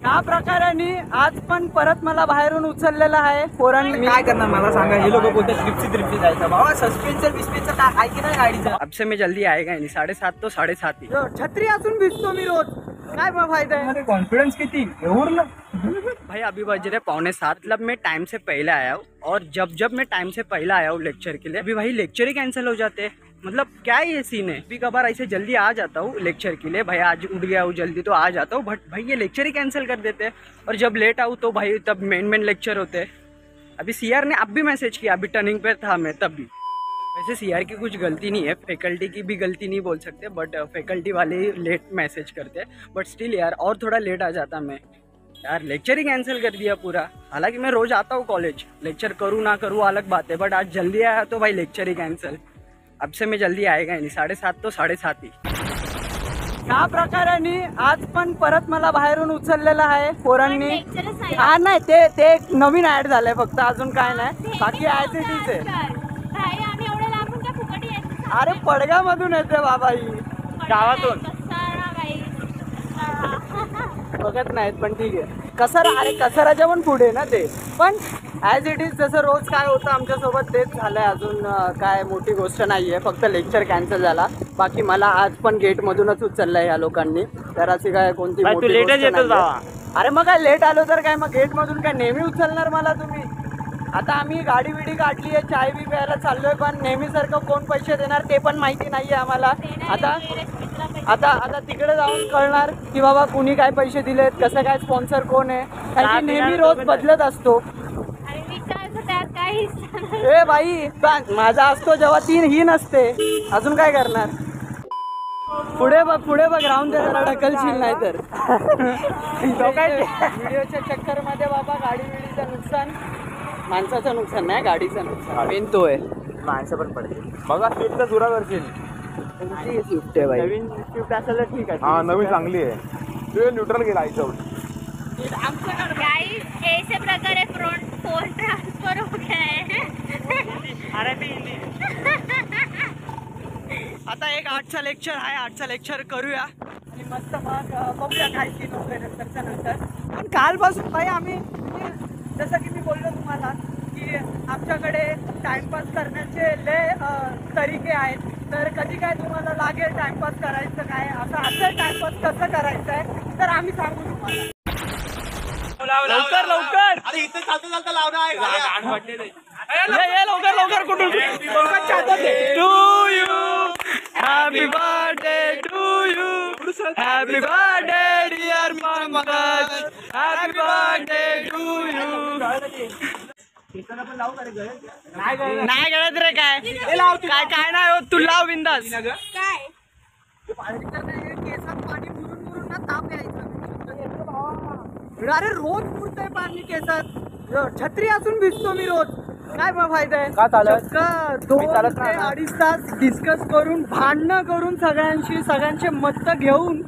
या प्रकाराने आज पण परत मला बाहेरून उचललेला आहे पोरांनी। काय करणार मला सांगा, हे लोक बोलतात ट्रिपची जायचं बाबा, सस्पेन्सर विस्पेन्सर काय आहे की नाही गाडीचं। अब से मैं जल्दी आएगा नहीं, 7:30 तो 7:30 छत्री असून भिजतो मी रोज, काय फायदा है। कॉन्फिडेंस किती एवढं भाई अभी बज रहे 6:45, मतलब मैं टाइम से पहले आया हूँ और जब मैं टाइम से पहले आया हूँ लेक्चर के लिए, अभी भाई लेक्चर ही कैंसिल हो जाते हैं। मतलब क्या ये सीन है, कभी कभार ऐसे जल्दी आ जाता हूँ लेक्चर के लिए, भाई आज उठ गया हूँ जल्दी तो आ जाता हूँ, बट भाई ये लेक्चर ही कैंसिल कर देते हैं। और जब लेट आऊँ तो भाई तब मेन लेक्चर होते हैं। अभी सीआर ने अब भी मैसेज किया, अभी टर्निंग पे था मैं तब भी। वैसे सीआर की कुछ गलती नहीं है, फैकल्टी की भी गलती नहीं बोल सकते, बट फैकल्टी वाले ही लेट मैसेज करते हैं। बट स्टिल यार और थोड़ा लेट आ जाता मैं यार, लेक्चर ही कैंसिल कर दिया पूरा। हालांकि मैं रोज आता हूँ कॉलेज, लेक्चर करूँ ना करूँ अलग बात है, बट आज जल्दी आया तो भाई लेक्चर ही कैंसिल। अब से मैं जल्दी आएगा नहीं, 7:30 तो 7:30 या प्रकाराने आज पण परत मला बाहेरून उचललेला आहे पोरांनी। हा नाही ते एक नवीन ऍड झालंय फक्त, अजून काय नाही, बाकी ऍज इट इज आहे। अरे पडगा मधून येते बाबा, ही गावातून बघत नाहीत पण ठीक आहे। कसारा, अरे कसाराच्या पण पुढे ना ते, पण ॲज इट इज जसं रोज काय होतं आमच्यासोबत तेच झालंय। अजून काय मोठी गोष्ट नाहीये, फक्त लेक्चर कॅन्सल झाला। बाकी मला आज पण गेटमधूनच उचललंय ह्या लोकांनी, तर अशी काय कोणती मोठी गोष्ट नाहीये। अरे मग काय लेट आलो तर काय, मग गेटमधून काय नेहमी उचलणार मला तुम्ही। आता आम्ही गाडी बिडी काढली आहे, चाय बी प्यायला चाललोय, पण नेहमीसारखं कोण पैसे देणार ते पण माहिती नाहीये आम्हाला। आता तिकडे जाऊन कळणार की बाबा कुणी काय पैसे दिलेत, कसं काय, स्पॉन्सर कोण आहे, कारण की नेहमी रोज बदलत असतो। ए बाई माझा असतो जेव्हा ही नसते, अजून काय करणार। पुढे बघ राहून दे जरा, ढकलशील नाही तर व्हिडिओच्या चक्कर मध्ये बाबा गाडी बिडीचं नुकसान, माणसाचं नुकसान नाही गाडीचं नुकसान, मेन तो आहे। माणसं पण पडते बघा, स्विफ्टचा जुरा करशील। स्विफ्ट आहे भाई, नवीन स्विफ्ट असेल तर ठीक आहे। हाँ नवीन चांगली आहे, ते न्यूट्रल गेला आईचं। ऐसे प्रकारे फोन ट्रान्सफर हो गया है। आता एक 8चा लेक्चर आहे, 8चा लेक्चर करूया आणि मस्त मग बघूया काय सीन वगैरे नंतरच्या नंतर। पण कालपासून भाई आम्ही, जसं की मी बोललो तुम्हाला की आमच्याकडे टाइमपास करण्याचे लय तरीके आहेत, तर कधी काय तुम्हाला लागेल टाइमपास करायचं काय, असं टाइमपास कसं करायचं आहे तर आम्ही सांगू तुम्हाला। लवकर अरे इथे चालता लावणार आहे, लवकर कुठून to you, happy birthday to you, happy birthday dear Pankaj, happy birthday to you. नाही गळत रे, काय काय नाही होत, तू लाव बिंदास। काय केसात पाणी मुरून ना ताप यायचं, अरे रोज पुरतंय पाणी केसात, छत्री असून भिजतो मी रोज, काय फायदा आहे। का चालत 2 ते 2.5 तास डिस्कस करून, भांडणं करून, सगळ्यांचे मत घेऊन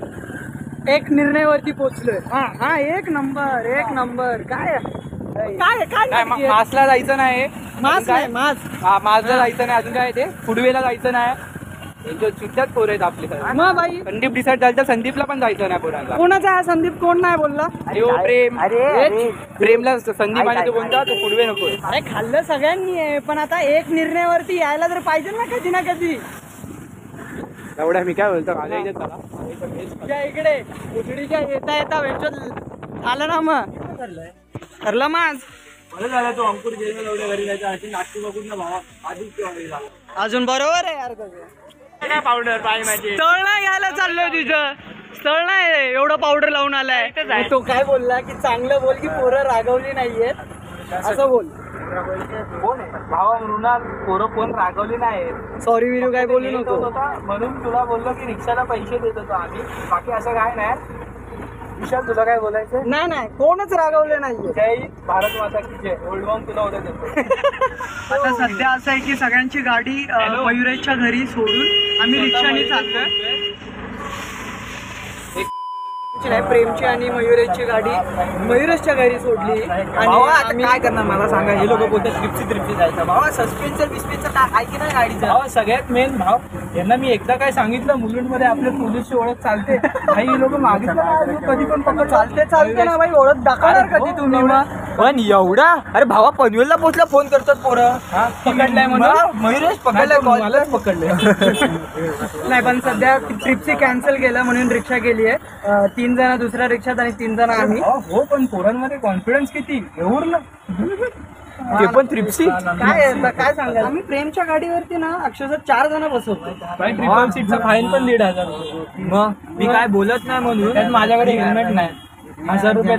एक निर्णयावरती पोहोचलोय। हा एक नंबर काय मासला जायचं नाही, मासला जायचं नाही, अजून काय ते फुडवेला जायचं नाही, चित्त्यात पोर आहेत आपले। मग बाई संदीप डिसाईड झालं तर संदीपला पण जायचं नाही पोरांना। कोणाचा हा संदीप, कोण नाही बोलला? प्रेमला संदीप आणि तो कोणता, तो फुडवे नको। अरे खाल्लं सगळ्यांनी आहे, पण आता एक निर्णयावरती यायला तर पाहिजे ना कधी ना कधी। एवढ्या मी काय बोलतो, इकडे उजडीच्या येता वेळच्यात आलं ना, मग ठरलं माझ झाला तो अंकुर घरी जायचा, अशी नाटकी बघून ना भावा आधीच अजून बरोबर आहे यार। काय पावडर पाय माझे, स्थळ नाही घ्यायला चाललोय तुझं, स्थळ नाही एवढं पावडर लावून आलाय। तो काय बोलला की चांगलं बोल की पोरं रागवली नाहीयेत, असं बोल। कोण आहे भावा मृणाल, पोरं कोण रागवली नाही, सॉरी विरू काय बोलू नको, म्हणून तुला बोललो की रिक्षाला पैसे देत होतो आम्ही, बाकी असं काय नाही। विशाल तुला काय बोलायचं? नाही कोणच रागवले नाहीये। जय भारत माता की जय, ओल्ड वॉन तुला उद्या देतो। आता सध्या असं आहे की सगळ्यांची गाडी मयुरेशच्या घरी सोडून आम्ही रिक्षाने चालतोय। नाही, प्रेमची आणि मयुरेशची गाडी मयुरेशच्या घरी सोडली भावा आता आणि काय करणार मला सांगा. हे लोक बोलतात ट्रिपची जायचं. भावा सस्पेन्सर बिस्पेन्सर काय आहे की नाही गाडीचं. भावा सगळ्यात मेन भाव यांना मी एकदा काय सांगितलं मुलुंडमध्ये आपल्या पोलीसची ओळख चालते. काही लोक मागितलं कधी पण पकड चालते ना भाई, ओळख दाखवणार कधी तुम्ही मग. पण एवढा अरे भावा पनवेलला पोहोचला फोन करतात पोरं. पकडलाय म्हणून मयुरेश पकडलाय मलाच पकडले. नाही पण सध्या ट्रिपची कॅन्सल केलं म्हणून रिक्षा केली आहे. 3 जण दुसऱ्या रिक्षात आणि 3 जण आम्ही. हो पण पोरांमध्ये कॉन्फिडन्स किती एवढं ना. ते पण ट्रिपसी काय सांगाल. आम्ही प्रेमच्या गाडीवरती ना अक्षरशः 4 जण बसवतो. ट्रिपल सीटचा फाईन पण 1,500. मग मी काय बोलत नाही म्हणून त्यात माझ्याकडे हेल्मेट नाही. 1000 रुपये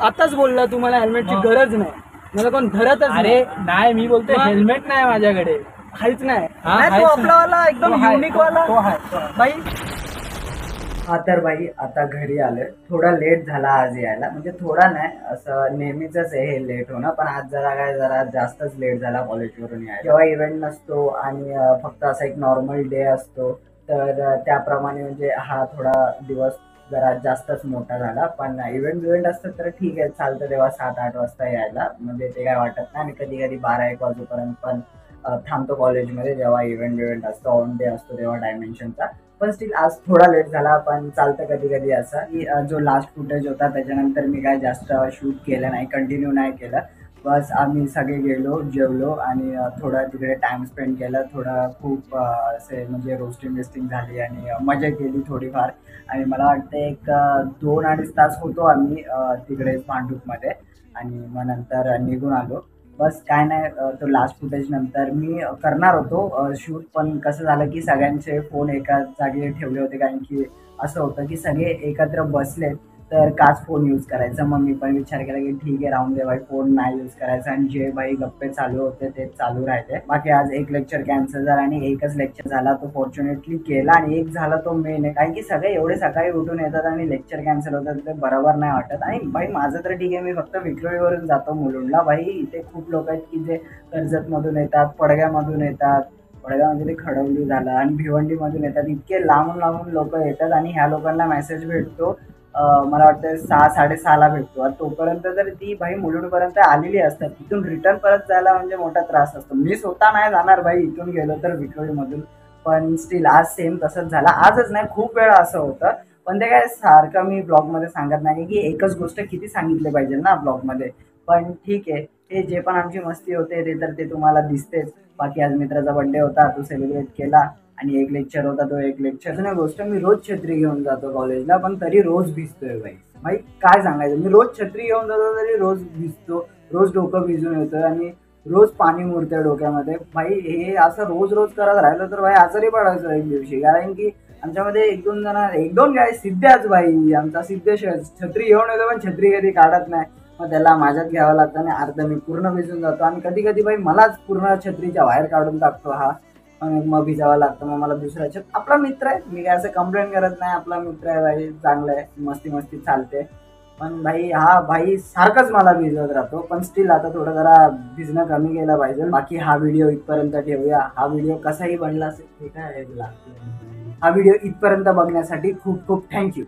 आताच बोलला तुम्हाला हेल्मेटची गरज नाही. मला कोण धरतच अरे नाही मी बोलतोय हेल्मेट नाही माझ्याकडे. काहीच नाही. हाच तो आपला वाला एकदम युनिक वाला तो आहे बाई. हा तर बाई आता घरी आलोय. थोडा लेट झाला आज यायला, म्हणजे थोडा नाही असं नेहमीच आहे हे लेट होणं, पण आज जरा जास्तच लेट झाला कॉलेजवरून यायला. जेव्हा इव्हेंट नसतो आणि फक्त असा एक नॉर्मल डे असतो तर त्याप्रमाणे म्हणजे हा थोडा दिवस जरा जास्तच मोठा झाला. पण इव्हेंट असतं तर ठीक आहे, चालतं तेव्हा 7-8 वाजता यायला, म्हणजे ते काय वाटत नाही. आणि कधी कधी 12-1 वाजेपर्यंत पण थांबतो कॉलेजमध्ये जेव्हा इव्हेंट असतो, ऑन डे असतो तेव्हा डायमेन्शनचा. पण स्टील आज थोडा लेट झाला, पण चालतं कधी कधी असं की जो लास्ट फुटेज होता त्याच्यानंतर मी काय जास्त शूट केलं नाही, कंटिन्यू नाही केलं. बस आम्ही सगळे गेलो, जेवलो आणि थोडं तिकडे टाइम स्पेंड केला. खूप असे म्हणजे रोस्टिंग झाली आणि मजा केली थोडीफार. आणि मला वाटतं एक 2-2.5 तास होतो आम्ही तिकडे भांडूपमध्ये आणि मग नंतर निघून आलो. बस काय नाही, तो लास्ट फुटेज नंतर मी करणार होतो शूट, पण कसं झालं की सगळ्यांचे फोन एका जागी ठेवले होते. कारण की असं होतं की सगळे एकत्र बसलेत तर काच फोन यूज करायचा. मग मी पण विचार केला की ठीक आहे राहून दे भाई, फोन नाही यूज करायचा. आणि जे भाई गप्पे चालू होते ते चालू राहिले. बाकी आज एक लेक्चर कॅन्सल झाला आणि एकच लेक्चर झाला, तो फॉर्च्युनेटली केला. आणि एक झाला तो मेन आहे, कारण की सगळे एवढे सकाळी उठून येतात आणि लेक्चर कॅन्सल होतात ते बरोबर नाही वाटत. आणि भाई माझं तर ठीक आहे, मी फक्त विक्रोळीवरून जातो मुलुंडला. भाई इथे खूप लोक आहेत की जे कर्जतमधून येतात, पडग्यामधून येतात, पडगावमध्ये ते खडवली झालं आणि भिवंडीमधून येतात. इतके लांबून लोक येतात आणि ह्या लोकांना मेसेज भेटतो मला वाटतं 6-6:30ला भेटतो. तोपर्यंत तर ती भाई मुलुंडपर्यंत आलेली असतात. तिथून रिटर्न परत जायला म्हणजे मोठा त्रास असतो. मी स्वतः नाही जाणार भाई इथून गेलो तर विक्रोळीमधून, पण स्टील आज सेम तसंच झालं. आजच नाही खूप वेळा असं होतं, पण ते काय सारखं मी ब्लॉगमध्ये सांगत नाही की एकच गोष्ट किती सांगितली पाहिजे ना ब्लॉगमध्ये. पण ठीक आहे, हे जे पण आमची मस्ती होते ते तर ते तुम्हाला दिसतेच. बाकी आज मित्राचा बर्थडे होता, तो सेलिब्रेट केला. आणि एक लेक्चर होता, तो एक लेक्चर नाही गोष्ट. मी रोज छत्री घेऊन जातो कॉलेजला, पण तरी रोज भिजतोय भाई काय सांगायचं. मी रोज छत्री घेऊन जातो तरी रोज भिजतो, रोज डोकं भिजून येतं आणि रोज पाणी मुरतंय डोक्यामध्ये. भाई हे असं रोज करत राहिलं तर भाई आजारी पडायचं एक दिवशी. कारण की आमच्यामध्ये 1-2 काय सिद्ध्याच भाई, आमचा सिद्धेश छत्री घेऊन येतो पण छत्री कधी काढत नाही. मग त्याला माझ्यात घ्यावं लागतं आणि अर्ध मी पूर्ण भिजून जातो. आणि कधी कधी भाई मलाच पूर्ण छत्रीच्या बाहेर काढून टाकतो हा, मग भिजावं लागतं. मग मला दुसऱ्या आपला मित्र आहे, मी काय असं कंप्लेंट करत नाही, आपला मित्र आहे भाई, चांगलं आहे, मस्ती चालते. पण भाई हा भाई सारखंच मला भिजवत राहतो. पण स्टील आता थोडं जरा भिजणं कमी केलं पाहिजे. बाकी हा व्हिडिओ इथपर्यंत ठेवूया. हा व्हिडिओ कसाही बनला असेल ठीक आहे, हा व्हिडिओ इथपर्यंत बघण्यासाठी खूप थँक्यू.